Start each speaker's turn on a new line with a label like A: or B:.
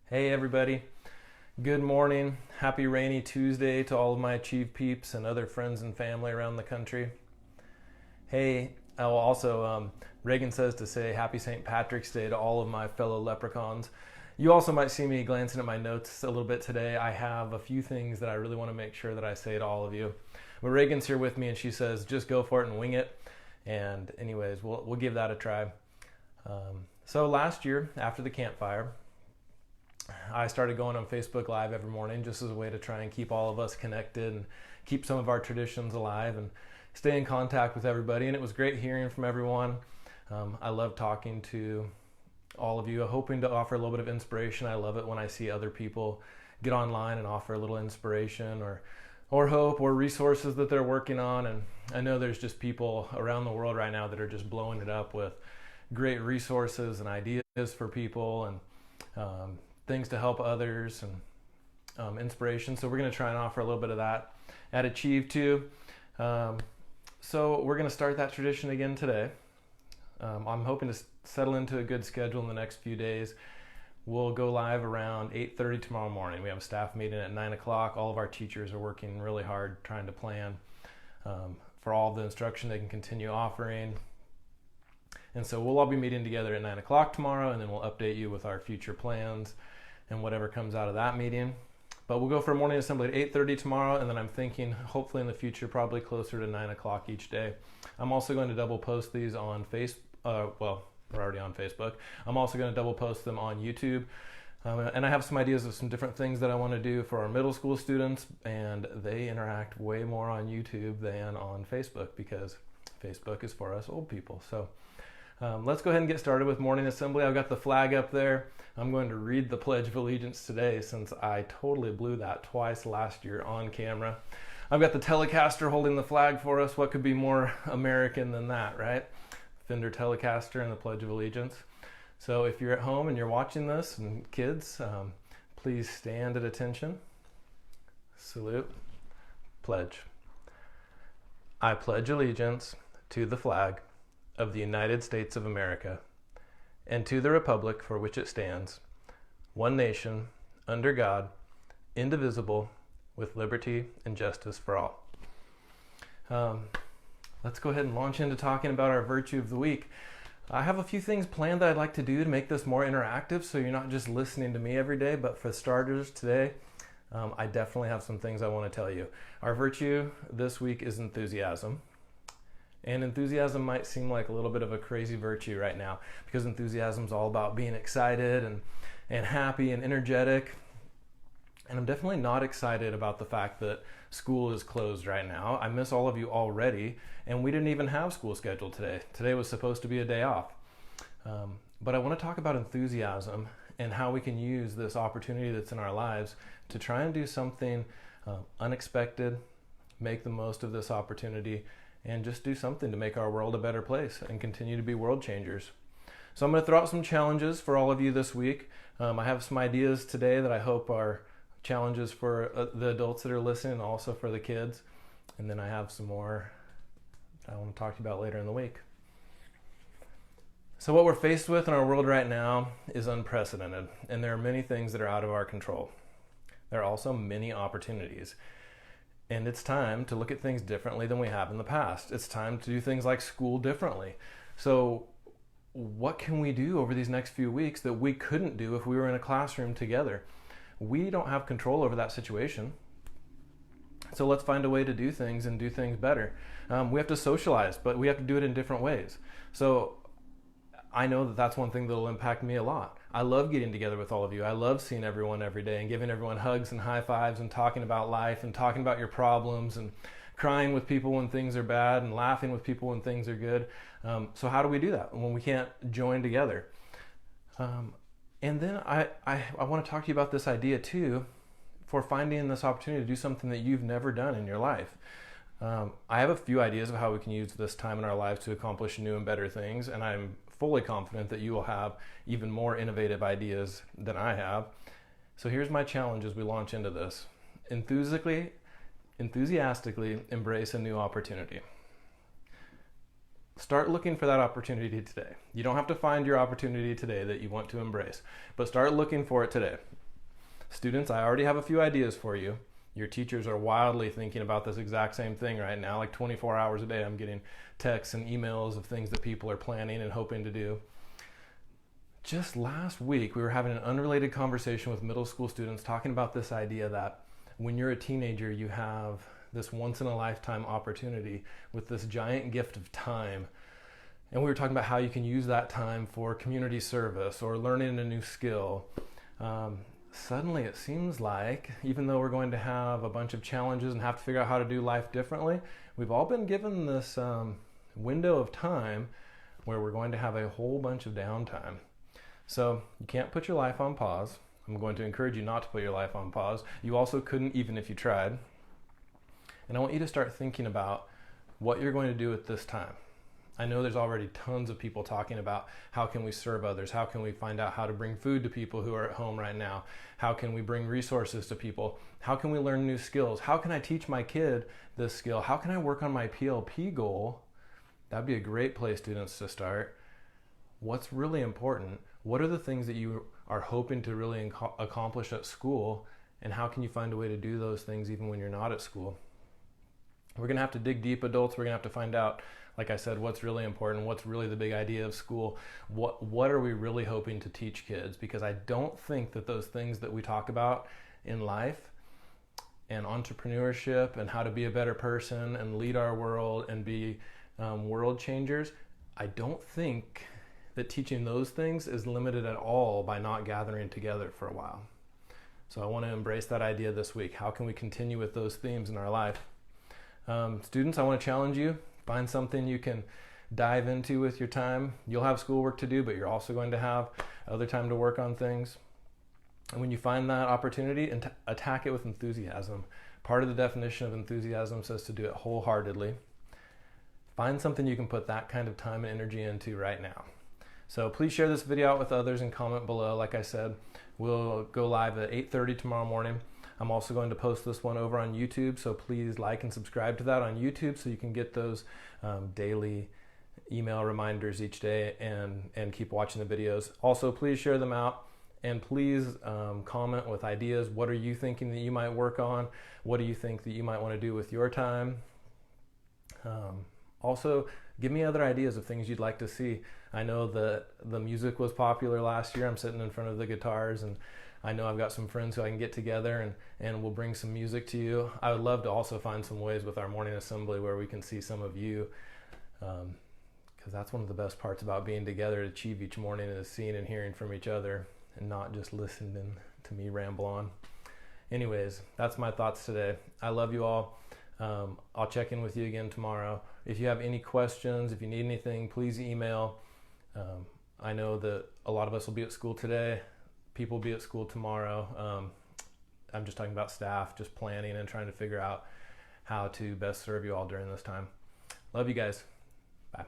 A: Hey everybody, good morning. Happy rainy Tuesday to all of my Achieve peeps and other friends and family around the country. Hey, Reagan says to say happy St. Patrick's Day to all of my fellow leprechauns. You also might see me glancing at my notes a little bit today. I have a few things that I really want to make sure that I say to all of you. But Reagan's here with me and she says just go for it and wing it. And anyways, we'll give that a try. So last year after the campfire, I started going on Facebook Live every morning just as a way to try and keep all of us connected and keep some of our traditions alive and stay in contact with everybody. And it was great hearing from everyone. I love talking to all of you, hoping to offer a little bit of inspiration. I love it when I see other people get online and offer a little inspiration or hope or resources that they're working on. And I know there's just people around the world right now that are just blowing it up with great resources and ideas for people and things to help others and inspiration. So we're going to try and offer a little bit of that at Achieve too. So we're going to start that tradition again today. I'm hoping to settle into a good schedule in the next few days. We'll go live around 8:30 tomorrow morning. We have a staff meeting at 9 o'clock. All of our teachers are working really hard trying to plan for all the instruction they can continue offering. And so we'll all be meeting together at 9 o'clock tomorrow, and then we'll update you with our future plans and whatever comes out of that meeting. But we'll go for a morning assembly at 8:30 tomorrow, and then I'm thinking hopefully in the future probably closer to 9 o'clock each day. I'm also going to double post these on Facebook. We're already on Facebook. I'm also going to double post them on YouTube. And I have some ideas of some different things that I want to do for our middle school students, and they interact way more on YouTube than on Facebook because Facebook is for us old people. So let's go ahead and get started with morning assembly. I've got the flag up there. I'm going to read the Pledge of Allegiance today since I totally blew that twice last year on camera. I've got the Telecaster holding the flag for us. What could be more American than that, right? Fender Telecaster and the Pledge of Allegiance. So if you're at home and you're watching this, and kids, please stand at attention. Salute. Pledge. I pledge allegiance to the flag of the United States of America and to the republic for which it stands, one nation, under God, indivisible, with liberty and justice for all. Let's go ahead and launch into talking about our virtue of the week. I have a few things planned that I'd like to do to make this more interactive so you're not just listening to me every day, but for starters today, I definitely have some things I want to tell you. Our virtue this week is enthusiasm. And enthusiasm might seem like a little bit of a crazy virtue right now because enthusiasm is all about being excited and happy and energetic. And I'm definitely not excited about the fact that school is closed right now. I miss all of you already, and we didn't even have school scheduled today. Today was supposed to be a day off. But I want to talk about enthusiasm and how we can use this opportunity that's in our lives to try and do something unexpected, make the most of this opportunity, and just do something to make our world a better place and continue to be world changers. So I'm going to throw out some challenges for all of you this week. I have some ideas today that I hope are challenges for the adults that are listening and also for the kids. And then I have some more I want to talk to you about later in the week. So what we're faced with in our world right now is unprecedented, and there are many things that are out of our control. There are also many opportunities. And it's time to look at things differently than we have in the past. It's time to do things like school differently. So what can we do over these next few weeks that we couldn't do if we were in a classroom together? We don't have control over that situation. So let's find a way to do things and do things better. We have to socialize, but we have to do it in different ways. So I know that that's one thing that will impact me a lot. I love getting together with all of you. I love seeing everyone every day and giving everyone hugs and high fives and talking about life and talking about your problems and crying with people when things are bad and laughing with people when things are good. So how do we do that when we can't join together? And then I want to talk to you about this idea too for finding this opportunity to do something that you've never done in your life. I have a few ideas of how we can use this time in our lives to accomplish new and better things, and I'm fully confident that you will have even more innovative ideas than I have. So here's my challenge as we launch into this. Enthusiastically embrace a new opportunity. Start looking for that opportunity today. You don't have to find your opportunity today that you want to embrace, but start looking for it today. Students, I already have a few ideas for you. Your teachers are wildly thinking about this exact same thing right now. Like 24 hours a day, I'm getting texts and emails of things that people are planning and hoping to do. Just last week, we were having an unrelated conversation with middle school students talking about this idea that when you're a teenager, you have this once in a lifetime opportunity with this giant gift of time. And we were talking about how you can use that time for community service or learning a new skill. Suddenly it seems like, even though we're going to have a bunch of challenges and have to figure out how to do life differently, we've all been given this window of time where we're going to have a whole bunch of downtime. So you can't put your life on pause. I'm going to encourage you not to put your life on pause. You also couldn't even if you tried. And I want you to start thinking about what you're going to do with this time. I know there's already tons of people talking about how can we serve others? How can we find out how to bring food to people who are at home right now? How can we bring resources to people? How can we learn new skills? How can I teach my kid this skill? How can I work on my PLP goal? That'd be a great place, students, to start. What's really important? What are the things that you are hoping to really accomplish at school? And how can you find a way to do those things even when you're not at school? We're going to have to dig deep, adults. We're going to have to find out, like I said, what's really important, what's really the big idea of school, what are we really hoping to teach kids? Because I don't think that those things that we talk about in life and entrepreneurship and how to be a better person and lead our world and be world changers, I don't think that teaching those things is limited at all by not gathering together for a while. So I want to embrace that idea this week. How can we continue with those themes in our life? Students, I want to challenge you. Find something you can dive into with your time. You'll have schoolwork to do, but you're also going to have other time to work on things. And when you find that opportunity, attack it with enthusiasm. Part of the definition of enthusiasm says to do it wholeheartedly. Find something you can put that kind of time and energy into right now. So please share this video out with others and comment below. Like I said, we'll go live at 8:30 tomorrow morning. I'm also going to post this one over on YouTube, so please like and subscribe to that on YouTube so you can get those daily email reminders each day and keep watching the videos. Also, please share them out and please comment with ideas. What are you thinking that you might work on? What do you think that you might want to do with your time? Also, give me other ideas of things you'd like to see. I know that the music was popular last year. I'm sitting in front of the guitars, and I know I've got some friends who I can get together and we'll bring some music to you. I would love to also find some ways with our morning assembly where we can see some of you, because that's one of the best parts about being together to achieve each morning is seeing and hearing from each other and not just listening to me ramble on. Anyways, that's my thoughts today. I love you all. I'll check in with you again tomorrow. If you have any questions, if you need anything, please email. I know that a lot of us will be at school today. People will be at school tomorrow. I'm just talking about staff, just planning and trying to figure out how to best serve you all during this time. Love you guys. Bye.